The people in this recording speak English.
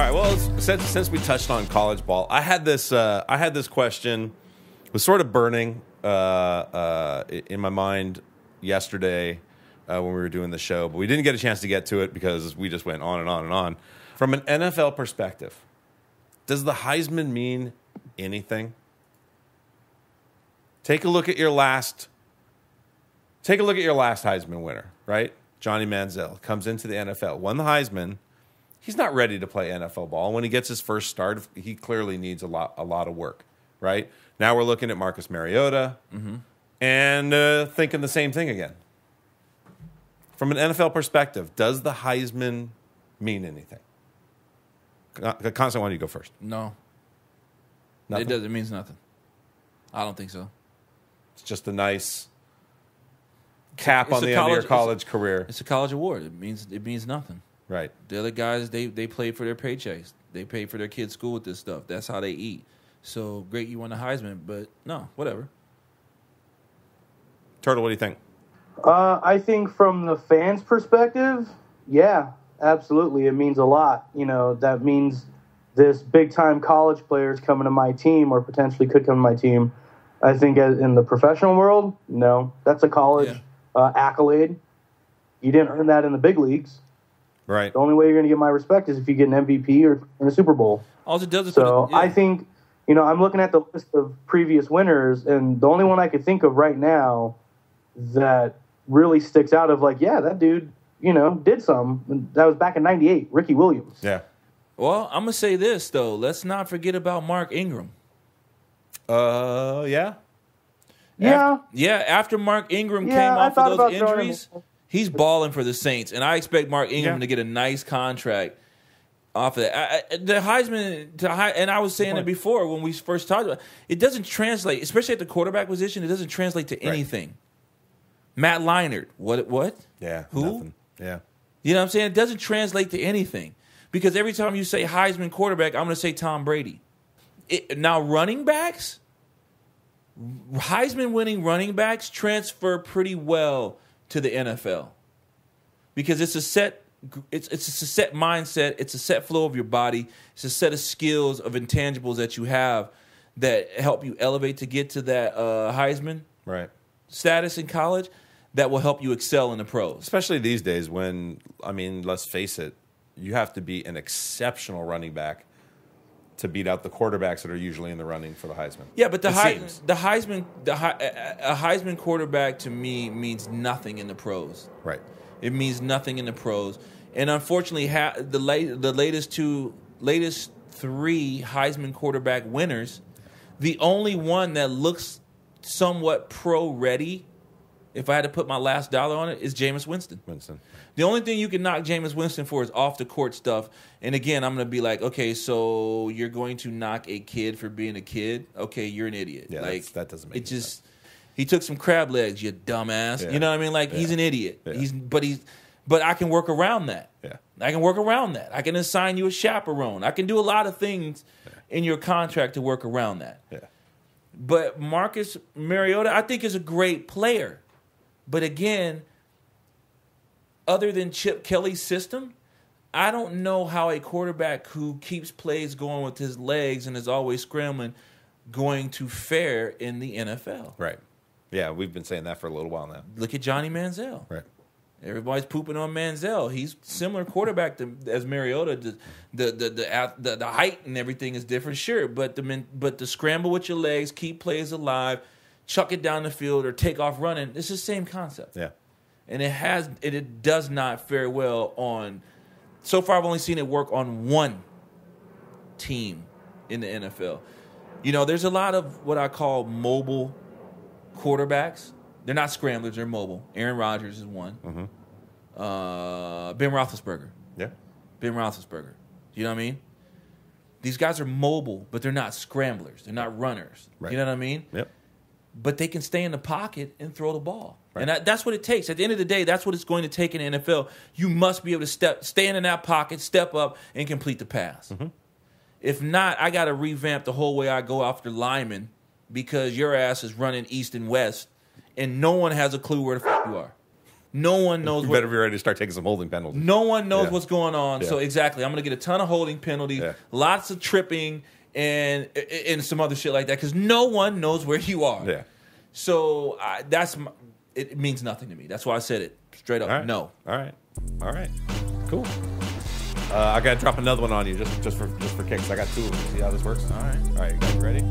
All right. Well, since we touched on college ball, I had this question. It was sort of burning in my mind yesterday when we were doing the show, but we didn't get a chance to get to it because we just went on and on and on. From an NFL perspective, does the Heisman mean anything? Take a look at your last Heisman winner, right? Johnny Manziel comes into the NFL, won the Heisman. He's not ready to play NFL ball. When he gets his first start, he clearly needs a lot of work, right? Now we're looking at Marcus Mariota and thinking the same thing again. From an NFL perspective, does the Heisman mean anything? Constance, why don't you go first? No. Nothing? It means nothing. I don't think so. It's just a nice cap on the end of your college career. It's a college award. It means nothing. Right. The other guys, they play for their paychecks. They pay for their kids' school with this stuff. That's how they eat. So, great you won the Heisman, but no, whatever. Turtle, what do you think? I think from the fans' perspective, yeah, absolutely. It means a lot. You know, that means this big-time college player is coming to my team or potentially could come to my team. I think in the professional world, no. That's a college accolade. You didn't earn that in the big leagues. Right. The only way you're going to get my respect is if you get an MVP or in a Super Bowl. All it does is I think, you know, I'm looking at the list of previous winners, and the only one I could think of right now that really sticks out of like, yeah, that dude, you know, did some. That was back in '98, Ricky Williams. Yeah. Well, I'm going to say this, though. Let's not forget about Mark Ingram. Yeah. After Mark Ingram came off of those injuries, he's balling for the Saints, and I expect Mark Ingram to get a nice contract off of that. The Heisman, and I was saying it before when we first talked about it, it doesn't translate, especially at the quarterback position, it doesn't translate to anything. Right. Matt Leinart, what? Yeah. Who? Nothing. Yeah. You know what I'm saying? It doesn't translate to anything. Because every time you say Heisman quarterback, I'm going to say Tom Brady. Now, running backs, Heisman-winning running backs transfer pretty well to the NFL because it's a set mindset, it's a set flow of your body, it's a set of skills of intangibles that you have that help you elevate to get to that Heisman status in college that will help you excel in the pros. Especially these days when, I mean, let's face it, you have to be an exceptional running back to beat out the quarterbacks that are usually in the running for the Heisman. Yeah, but a Heisman quarterback to me means nothing in the pros. Right. It means nothing in the pros, and unfortunately, the latest three Heisman quarterback winners, the only one that looks somewhat pro ready, if I had to put my last dollar on it, is Jameis Winston. The only thing you can knock Jameis Winston for is off the court stuff. And again, I'm going to be like, okay, so you're going to knock a kid for being a kid? Okay, you're an idiot. Yeah, like that doesn't make sense. He took some crab legs, you dumbass. Yeah. You know what I mean? Like he's an idiot. Yeah. But I can work around that. Yeah. I can work around that. I can assign you a chaperone. I can do a lot of things in your contract to work around that. Yeah. But Marcus Mariota, I think, is a great player. But again, other than Chip Kelly's system, I don't know how a quarterback who keeps plays going with his legs and is always scrambling going to fare in the NFL. Right. Yeah, we've been saying that for a little while now. Look at Johnny Manziel. Right. Everybody's pooping on Manziel. He's similar quarterback as Mariota. The height and everything is different, sure, but the scramble with your legs, keep plays alive, chuck it down the field or take off running, it's the same concept. Yeah. And it does not fare well on. So far, I've only seen it work on one team in the NFL. You know, there's a lot of what I call mobile quarterbacks. They're not scramblers; they're mobile. Aaron Rodgers is one. Mm-hmm. Ben Roethlisberger. Yeah. Ben Roethlisberger. You know what I mean? These guys are mobile, but they're not scramblers. They're not runners. Right. You know what I mean? Yep. But they can stay in the pocket and throw the ball. Right. And that's what it takes. At the end of the day, that's what it's going to take in the NFL. You must be able to stand in that pocket, step up, and complete the pass. Mm-hmm. If not, I got to revamp the whole way I go after linemen because your ass is running east and west, and no one has a clue where the fuck you are. No one knows. You better be ready to start taking some holding penalties. No one knows what's going on. So exactly, I'm going to get a ton of holding penalties, lots of tripping, and some other shit like that because no one knows where you are. Yeah. So it means nothing to me. That's why I said it straight up. All right. No. All right. Cool. I got to drop another one on you just for kicks. I got 2 of them. See how this works? All right. You guys ready?